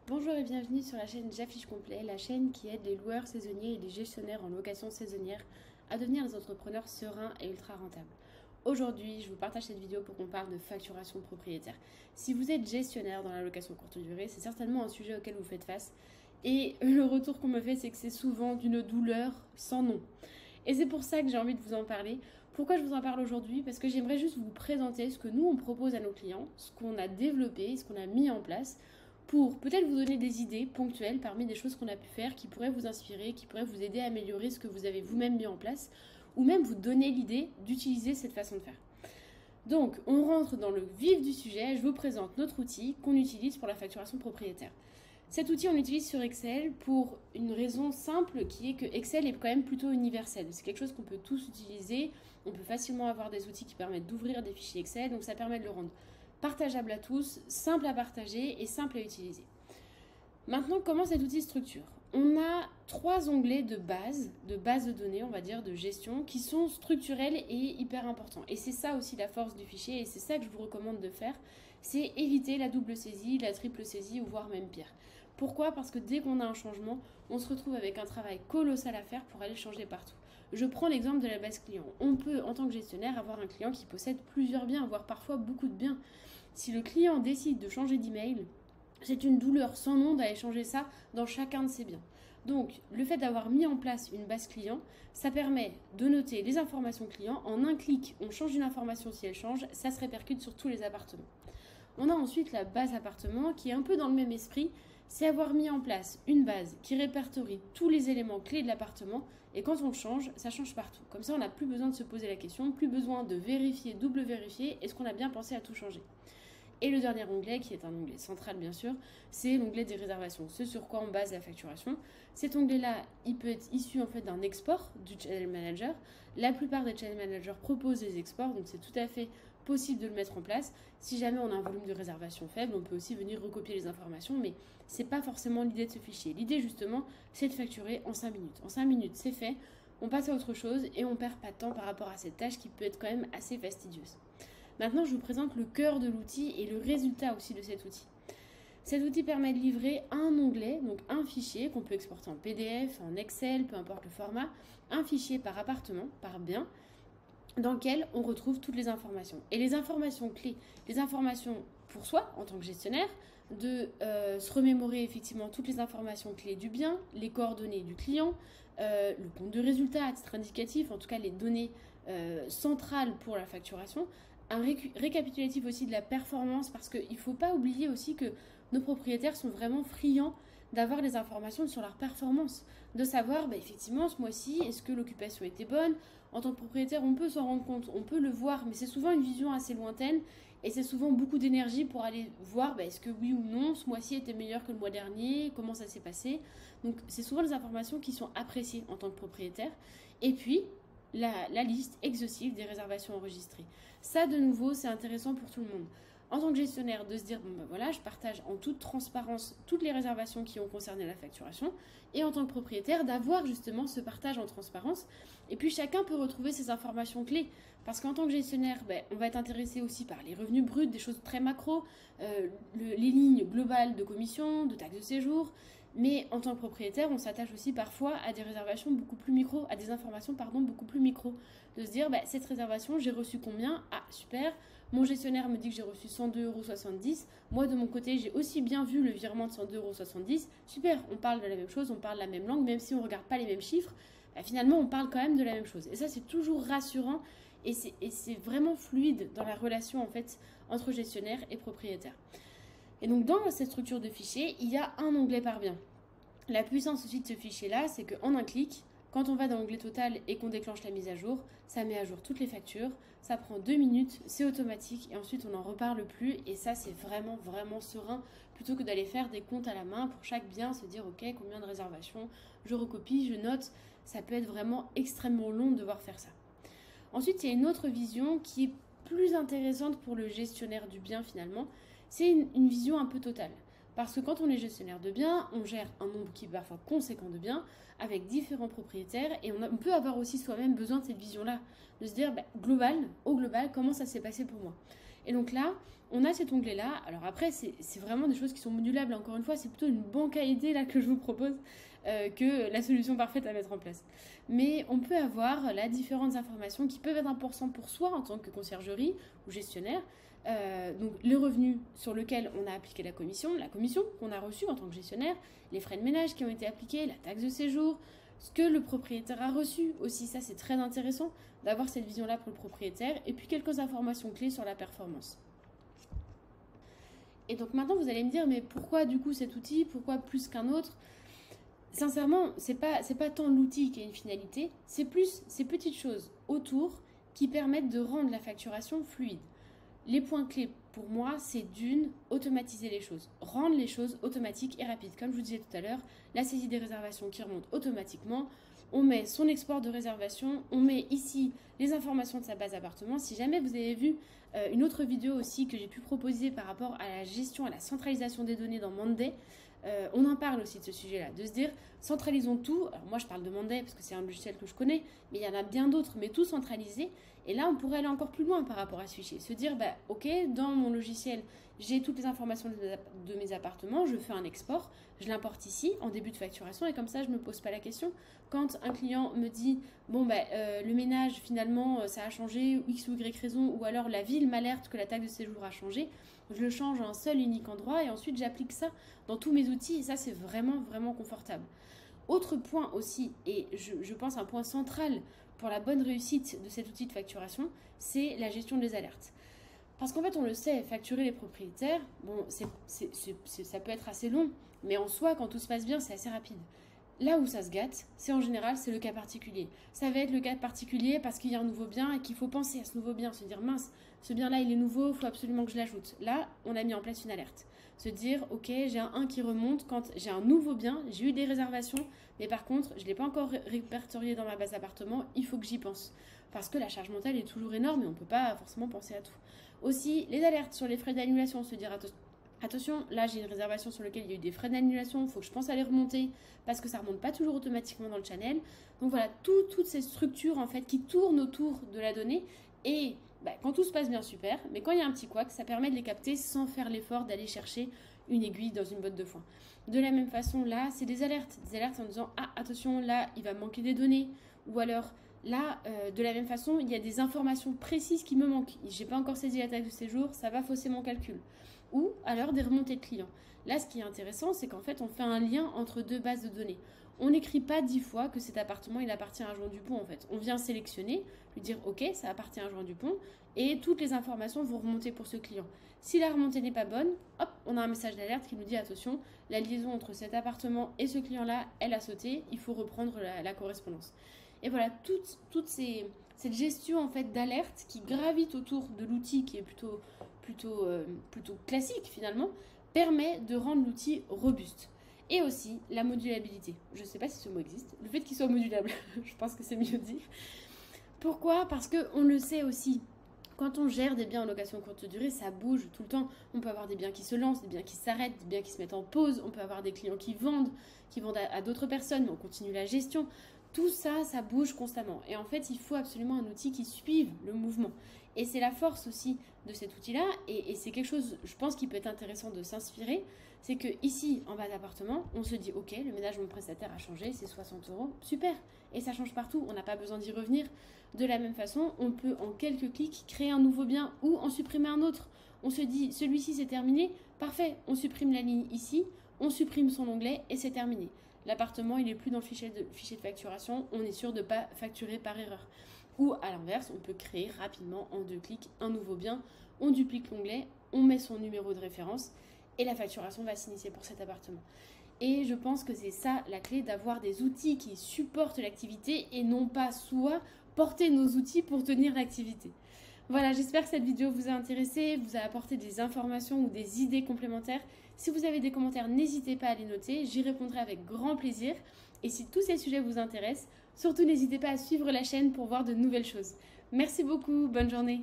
Bonjour et bienvenue sur la chaîne J'affiche complet, la chaîne qui aide les loueurs saisonniers et les gestionnaires en location saisonnière à devenir des entrepreneurs sereins et ultra rentables. Aujourd'hui, je vous partage cette vidéo pour qu'on parle de facturation propriétaire. Si vous êtes gestionnaire dans la location courte durée, c'est certainement un sujet auquel vous faites face. Et le retour qu'on me fait, c'est que c'est souvent d'une douleur sans nom. Et c'est pour ça que j'ai envie de vous en parler. Pourquoi je vous en parle aujourd'hui? Parce que j'aimerais juste vous présenter ce que nous, on propose à nos clients, ce qu'on a développé, ce qu'on a mis en place pour peut-être vous donner des idées ponctuelles parmi des choses qu'on a pu faire qui pourraient vous inspirer, qui pourraient vous aider à améliorer ce que vous avez vous-même mis en place, ou même vous donner l'idée d'utiliser cette façon de faire. Donc, on rentre dans le vif du sujet, je vous présente notre outil qu'on utilise pour la facturation propriétaire. Cet outil, on l'utilise sur Excel pour une raison simple qui est que Excel est quand même plutôt universel. C'est quelque chose qu'on peut tous utiliser, on peut facilement avoir des outils qui permettent d'ouvrir des fichiers Excel, donc ça permet de le rendre partageable à tous, simple à partager et simple à utiliser. Maintenant, comment cet outil structure? On a 3 onglets de base de données, on va dire, de gestion, qui sont structurels et hyper importants. Et c'est ça aussi la force du fichier, et c'est ça que je vous recommande de faire, c'est éviter la double saisie, la triple saisie, ou voire même pire. Pourquoi? Parce que dès qu'on a un changement, on se retrouve avec un travail colossal à faire pour aller changer partout. Je prends l'exemple de la base client. On peut, en tant que gestionnaire, avoir un client qui possède plusieurs biens, voire parfois beaucoup de biens. Si le client décide de changer d'email, c'est une douleur sans nom d'aller changer ça dans chacun de ses biens. Donc, le fait d'avoir mis en place une base client, ça permet de noter les informations clients. En un clic, on change une information si elle change, ça se répercute sur tous les appartements. On a ensuite la base appartement qui est un peu dans le même esprit, c'est avoir mis en place une base qui répertorie tous les éléments clés de l'appartement et quand on le change, ça change partout. Comme ça, on n'a plus besoin de se poser la question, plus besoin de vérifier, double vérifier, est-ce qu'on a bien pensé à tout changer. Et le dernier onglet, qui est un onglet central bien sûr, c'est l'onglet des réservations, ce sur quoi on base la facturation. Cet onglet-là, il peut être issu en fait d'un export du Channel Manager. La plupart des Channel Managers proposent des exports, donc c'est tout à fait possible de le mettre en place. Si jamais on a un volume de réservation faible, on peut aussi venir recopier les informations, mais c'est pas forcément l'idée de ce fichier. L'idée justement, c'est de facturer en 5 minutes. En 5 minutes, c'est fait, on passe à autre chose et on perd pas de temps par rapport à cette tâche qui peut être quand même assez fastidieuse. Maintenant, je vous présente le cœur de l'outil et le résultat aussi de cet outil. Cet outil permet de livrer un onglet, donc un fichier qu'on peut exporter en PDF, en Excel, peu importe le format, un fichier par appartement, par bien, dans lequel on retrouve toutes les informations. Et les informations clés, les informations pour soi en tant que gestionnaire, de se remémorer effectivement toutes les informations clés du bien, les coordonnées du client, le compte de résultat à titre indicatif, en tout cas les données centrales pour la facturation, un récapitulatif aussi de la performance parce qu'il ne faut pas oublier aussi que nos propriétaires sont vraiment friands d'avoir des informations sur leur performance, de savoir effectivement ce mois-ci est-ce que l'occupation était bonne. En tant que propriétaire on peut s'en rendre compte, on peut le voir, mais c'est souvent une vision assez lointaine et c'est souvent beaucoup d'énergie pour aller voir est-ce que oui ou non ce mois-ci était meilleur que le mois dernier, comment ça s'est passé. Donc c'est souvent des informations qui sont appréciées en tant que propriétaire. Et puis la liste exhaustive des réservations enregistrées. Ça, de nouveau, c'est intéressant pour tout le monde. En tant que gestionnaire, de se dire, voilà, je partage en toute transparence toutes les réservations qui ont concerné la facturation, et en tant que propriétaire, d'avoir justement ce partage en transparence. Et puis, chacun peut retrouver ses informations clés. Parce qu'en tant que gestionnaire, on va être intéressé aussi par les revenus bruts, des choses très macro, les lignes globales de commission, de taxes de séjour. Mais en tant que propriétaire, on s'attache aussi parfois à des réservations beaucoup plus micro, à des informations beaucoup plus micro. De se dire, cette réservation, j'ai reçu combien? Ah, super. Mon gestionnaire me dit que j'ai reçu 102,70 €. Moi, de mon côté, j'ai aussi bien vu le virement de 102,70 €. Super, on parle de la même chose, on parle la même langue, même si on ne regarde pas les mêmes chiffres. Finalement, on parle quand même de la même chose. Et ça, c'est toujours rassurant et c'est vraiment fluide dans la relation en fait entre gestionnaire et propriétaire. Et donc dans cette structure de fichier, il y a un onglet par bien. La puissance aussi de ce fichier-là, c'est qu'en un clic, quand on va dans l'onglet total et qu'on déclenche la mise à jour, ça met à jour toutes les factures, ça prend 2 minutes, c'est automatique et ensuite on n'en reparle plus et ça c'est vraiment vraiment serein plutôt que d'aller faire des comptes à la main pour chaque bien, se dire ok combien de réservations, je recopie, je note, ça peut être vraiment extrêmement long de devoir faire ça. Ensuite il y a une autre vision qui est plus intéressante pour le gestionnaire du bien finalement, c'est une vision un peu totale. Parce que quand on est gestionnaire de biens, on gère un nombre qui est parfois conséquent de biens avec différents propriétaires et on peut avoir aussi soi-même besoin de cette vision-là, de se dire au global, comment ça s'est passé pour moi. Et donc là, on a cet onglet-là. Alors après, c'est vraiment des choses qui sont modulables. Encore une fois, c'est plutôt une banque à idées là que je vous propose que la solution parfaite à mettre en place. Mais on peut avoir là différentes informations qui peuvent être importantes pour soi en tant que conciergerie ou gestionnaire. Donc les revenus sur lesquels on a appliqué la commission qu'on a reçue en tant que gestionnaire, les frais de ménage qui ont été appliqués, la taxe de séjour, ce que le propriétaire a reçu aussi, ça c'est très intéressant d'avoir cette vision-là pour le propriétaire, et puis quelques informations clés sur la performance. Et donc maintenant vous allez me dire, mais pourquoi du coup cet outil, pourquoi plus qu'un autre? Sincèrement, c'est pas tant l'outil qui a une finalité, c'est plus ces petites choses autour qui permettent de rendre la facturation fluide. Les points clés pour moi, c'est automatiser les choses, rendre les choses automatiques et rapides. Comme je vous disais tout à l'heure, la saisie des réservations qui remonte automatiquement, on met son export de réservation, on met ici les informations de sa base appartement. Si jamais vous avez vu une autre vidéo aussi que j'ai pu proposer par rapport à la gestion, à la centralisation des données dans Monday, on en parle aussi de ce sujet-là, de se dire centralisons tout. Alors moi je parle de Monday parce que c'est un logiciel que je connais, mais il y en a bien d'autres, mais tout centralisé. Et là on pourrait aller encore plus loin par rapport à ce fichier, se dire ok, dans mon logiciel j'ai toutes les informations de mes appartements, je fais un export, je l'importe ici en début de facturation, et comme ça je me pose pas la question. Quand un client me dit le ménage finalement ça a changé, X ou Y raison, ou alors la ville m'alerte que la taxe de séjour a changé, je le change à un seul unique endroit et ensuite j'applique ça dans tous mes outils, et ça c'est vraiment vraiment confortable. Autre point aussi, et je pense un point central pour la bonne réussite de cet outil de facturation, c'est la gestion des alertes. Parce qu'en fait, on le sait, facturer les propriétaires, ça peut être assez long, mais en soi, quand tout se passe bien, c'est assez rapide. Là où ça se gâte, c'est en général, c'est le cas particulier. Ça va être le cas particulier parce qu'il y a un nouveau bien et qu'il faut penser à ce nouveau bien, se dire mince, ce bien-là, il est nouveau, il faut absolument que je l'ajoute. Là, on a mis en place une alerte. Se dire, ok, j'ai un 1 qui remonte quand j'ai un nouveau bien, j'ai eu des réservations, mais par contre, je ne l'ai pas encore répertorié dans ma base d'appartement, il faut que j'y pense. Parce que la charge mentale est toujours énorme et on ne peut pas forcément penser à tout. Aussi, les alertes sur les frais d'annulation, se dire attention, là j'ai une réservation sur laquelle il y a eu des frais d'annulation, il faut que je pense à les remonter parce que ça ne remonte pas toujours automatiquement dans le channel. Donc voilà, toutes ces structures en fait qui tournent autour de la donnée, et quand tout se passe bien, super, mais quand il y a un petit couac, ça permet de les capter sans faire l'effort d'aller chercher une aiguille dans une botte de foin. De la même façon, là, c'est des alertes en disant attention, là il va me manquer des données, ou alors là, de la même façon, il y a des informations précises qui me manquent. Je n'ai pas encore saisi la taxe de séjour, ça va fausser mon calcul. Ou alors des remontées de clients. Là, ce qui est intéressant, c'est qu'en fait, on fait un lien entre deux bases de données. On n'écrit pas 10 fois que cet appartement, il appartient à Jean Dupont, en fait. On vient sélectionner, lui dire, ok, ça appartient à Jean Dupont, et toutes les informations vont remonter pour ce client. Si la remontée n'est pas bonne, hop, on a un message d'alerte qui nous dit, attention, la liaison entre cet appartement et ce client-là, elle a sauté, il faut reprendre la correspondance. Et voilà, cette gestion en fait d'alerte qui gravite autour de l'outil qui est plutôt classique finalement, permet de rendre l'outil robuste. Et aussi la modulabilité. Je ne sais pas si ce mot existe. Le fait qu'il soit modulable, je pense que c'est mieux de dire. Pourquoi ? Parce qu'on le sait aussi. Quand on gère des biens en location courte durée, ça bouge tout le temps. On peut avoir des biens qui se lancent, des biens qui s'arrêtent, des biens qui se mettent en pause. On peut avoir des clients qui vendent à d'autres personnes, mais on continue la gestion. Tout ça, ça bouge constamment. Et en fait, il faut absolument un outil qui suive le mouvement. Et c'est la force aussi de cet outil-là. Et c'est quelque chose, je pense, qui peut être intéressant de s'inspirer. C'est que ici, en bas d'appartement, on se dit, ok, le ménage de mon prestataire a changé, c'est 60 €, super. Et ça change partout, on n'a pas besoin d'y revenir. De la même façon, on peut en quelques clics créer un nouveau bien ou en supprimer un autre. On se dit, celui-ci c'est terminé, parfait, on supprime la ligne ici, on supprime son onglet et c'est terminé. L'appartement, il n'est plus dans le fichier de facturation, on est sûr de ne pas facturer par erreur. Ou à l'inverse, on peut créer rapidement en 2 clics un nouveau bien, on duplique l'onglet, on met son numéro de référence et la facturation va s'initier pour cet appartement. Et je pense que c'est ça la clé, d'avoir des outils qui supportent l'activité et non pas soit porter nos outils pour tenir l'activité. Voilà, j'espère que cette vidéo vous a intéressé, vous a apporté des informations ou des idées complémentaires. Si vous avez des commentaires, n'hésitez pas à les noter, j'y répondrai avec grand plaisir. Et si tous ces sujets vous intéressent, surtout n'hésitez pas à suivre la chaîne pour voir de nouvelles choses. Merci beaucoup, bonne journée.